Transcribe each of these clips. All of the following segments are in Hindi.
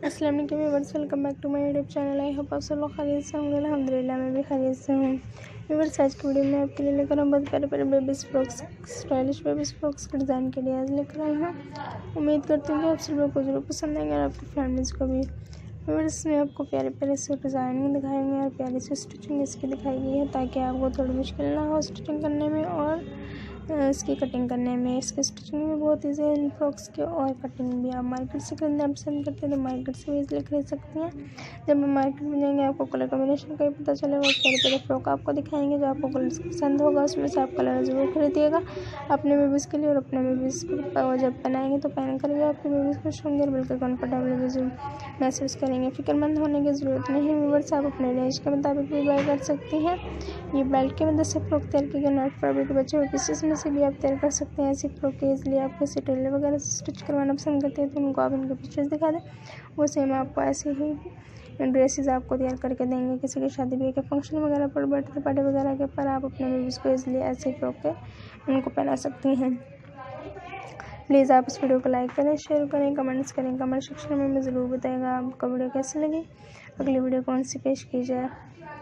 अस्सलाम वालेकुम viewers, welcome back to my YouTube channel. I hope आप सब लोग खैरियत से होंगे। अल्हम्दुलिल्लाह मैं भी खैरियत से हूँ। व्यूअर्स, आज की वीडियो में आपके लिए लेकर बहुत प्यारे प्यारे babies frocks, stylish babies frocks के डिज़ाइन के लिए आज लेकर आई हूँ। उम्मीद करती हूँ कि आप सब लोग को जरूर पसंद आएंगे और आपकी फैमिलीज़ को भी। व्यूअर्स, मैं आपको प्यारे प्यारे से डिज़ाइनिंग दिखाएंगे और प्यारी सी स्टिचिंग इसकी दिखाई गई है ताकि आपको थोड़ी मुश्किल ना हो स्टिचिंग करने में और इसकी कटिंग करने में। इसकी स्टिचिंग भी बहुत ईजी है इन फ्रॉक्स की, और कटिंग भी आप मार्केट से खरीदना पसंद करते हैं तो मार्केट से भी इसलिए खरीद सकती हैं। जब आप मार्केट में जाएंगे आपको कलर कॉम्बिनेशन का भी पता चलेगा। प्यारे प्यारे फ्रॉक आपको दिखाएंगे, जो आपको कलर पसंद होगा उसमें से आप कलर ज़रूर खरीदिएगा अपने बेबीज़ के लिए। और अपने बेबीज़ को जब पहनाएंगे तो पहन कर भी आपके बेबीज़ खुश होंगे और बिल्कुल कंफर्टेबल भी महसूस करेंगे। फिक्रमंद होने की ज़रूरत नहीं है व्यूअर्स, आप अपने रेंज के मुताबिक भी बाय कर सकती हैं। ये बेल्ट की मदद से फ्रॉक तैयार की गई, नेट फैब्रिक के बचे हुए पीसेस में से भी आप तैयार कर सकते हैं ऐसी फ्रॉक के। इसलिए आप किसी टेलर वगैरह से स्टिच करवाना पसंद करते हैं तो उनको आप इनके पिक्चर्स दिखा दें, वो सेम आपको ऐसे ही ड्रेसेस आपको तैयार करके देंगे। किसी की शादी ब्याह के फंक्शन वगैरह पर, बर्थडे पार्टी वगैरह के पर आप अपने बेबीज़ को इसलिए ऐसे फ्रॉक के उनको पहना सकती हैं। प्लीज़ आप इस वीडियो को लाइक करें, शेयर करें, कमेंट्स करें। कमेंट सेक्शन में ज़रूर बताएगा आपको वीडियो कैसी लगी, अगली वीडियो कौन सी पेश की जाए।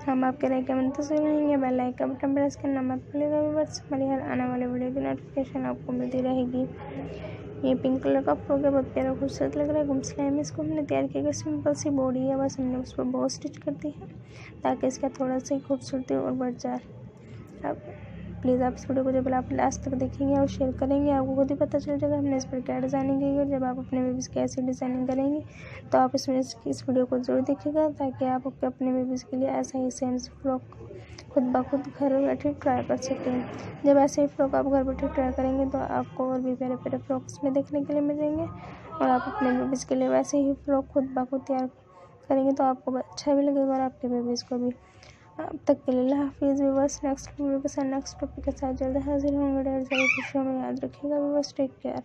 हम आपके राय के मुंतज़िर रहेंगे। बेल आइकन बटन प्रेस करना मत भूलिएगा व्यूअर्स, हमारी हर आने वाली वीडियो की नोटिफिकेशन आपको मिलती रहेगी। ये पिंक कलर का फ्रॉक है, बहुत प्यारा खूबसूरत लग रहा है। गुमसलाई में इसको हमने तैयार किया, सिंपल सी बॉडी है, बस हमने उस पर बहुत स्टिच कर दी है ताकि इसका थोड़ा सा खूबसूरती और बढ़ जाए। अब प्लीज़ आप इस वीडियो को जब आप लास्ट तक देखेंगे और शेयर करेंगे आपको खुद ही पता चल जाएगा हमने इस पर क्या डिज़ाइनिंग की है। और जब आप अपने बेबीज़ की ऐसी डिज़ाइनिंग करेंगे तो आप इस वीडियो को ज़रूर देखिएगा ताकि आप अपने बेबीज़ के लिए ऐसा ही सेम फ्रॉक खुद ब खुद घर बैठे ट्राई कर सकें। जब ऐसे ही फ्रॉक आप घर बैठे ट्राई करेंगे तो आपको और भी प्यारे प्यारे फ्रॉक्स में देखने के लिए मिलेंगे और आप अपने बेबीज़ के लिए वैसे ही फ्रॉक खुद ब खुद तैयार करेंगे तो आपको अच्छा भी लगेगा और आपके बेबीज़ को भी। अब तक के लिए अल्लाह हाफिज़ व्यूअर्स। नेक्स्ट वीडियो के साथ नेक्स्ट टॉपिक के साथ जल्द हाजिर होंगे। ढेर सारी खुशियों में याद रखिएगा व्यूअर्स। Take care.